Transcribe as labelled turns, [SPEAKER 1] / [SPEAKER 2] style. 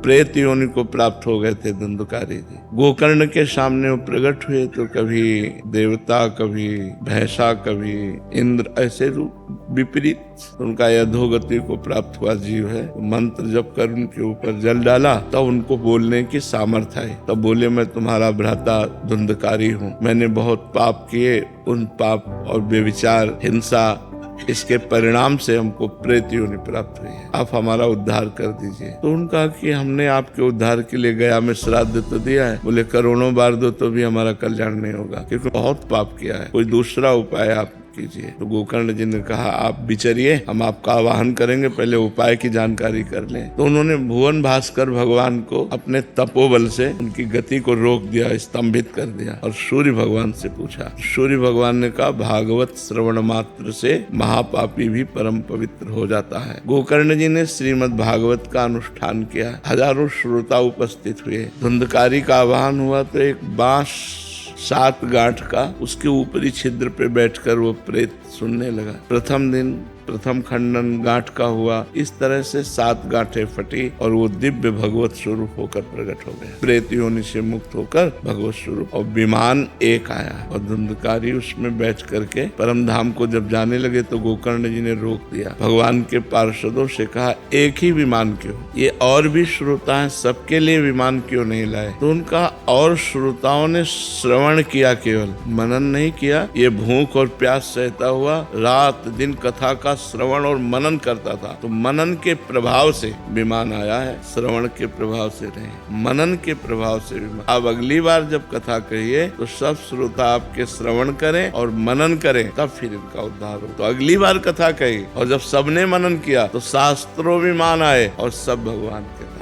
[SPEAKER 1] प्रेत योनि को प्राप्त हो गए थे धुंधकारी जी। गोकर्ण के सामने वो प्रकट हुए तो कभी देवता, कभी भैंसा, कभी इंद्र, ऐसे रूप विपरीत उनका अधोगति को प्राप्त हुआ जीव है। मंत्र जप कर उनके ऊपर जल डाला तब उनको बोलने की सामर्थ्य आई। तब बोले, मैं तुम्हारा भ्राता धुंधकारी हूँ, मैंने बहुत पाप किए, उन पाप और व्यभिचार, हिंसा, इसके परिणाम से हमको प्रेत योनि प्राप्त हुई है, आप हमारा उद्धार कर दीजिए। तो उनका कि हमने आपके उद्धार के लिए गया में श्राद्ध तो दिया है। बोले करोड़ों बार दो तो भी हमारा कल्याण नहीं होगा, क्योंकि बहुत पाप किया है, कोई दूसरा उपाय आप कीजिए। तो गोकर्ण जी ने कहा, आप विचरिए, हम आपका आवाहन करेंगे, पहले उपाय की जानकारी कर लें। तो उन्होंने भुवन भास्कर भगवान को अपने तपोबल से उनकी गति को रोक दिया, स्तंभित कर दिया और सूर्य भगवान से पूछा। सूर्य भगवान ने कहा, भागवत श्रवण मात्र से महापापी भी परम पवित्र हो जाता है। गोकर्ण जी ने श्रीमद् भागवत का अनुष्ठान किया, हजारों श्रोता उपस्थित हुए। धुंधकारी का आवाहन हुआ तो एक बांस 7 गांठ का उसके ऊपरी छिद्र पे बैठकर वो प्रेत सुनने लगा। प्रथम दिन प्रथम खंडन गांठ का हुआ, इस तरह से 7 गांठें फटी और वो दिव्य भगवत स्वरूप होकर प्रकट हो गया। प्रेत योनि से मुक्त होकर भगवत स्वरूप और विमान एक आया और धुंधकारी उसमें बैठ करके परम धाम को जब जाने लगे तो गोकर्ण जी ने रोक दिया। भगवान के पार्षदों से कहा, एक ही विमान क्यों, ये और भी श्रोता है, सबके लिए विमान क्यों नहीं लाए? तो उनका और श्रोताओं ने श्रवण किया, केवल मनन नहीं किया। ये भूख और प्यास सहता हुआ रात दिन कथा का श्रवण और मनन करता था, तो मनन के प्रभाव से विमान आया है, श्रवण के प्रभाव से नहीं, मनन के प्रभाव से विमान। अब अगली बार जब कथा कहिए तो सब श्रोता आपके श्रवण करें और मनन करें, तब फिर इनका उद्धार हो। तो अगली बार कथा कही और जब सबने मनन किया तो शास्त्रों विमान आए और सब भगवान के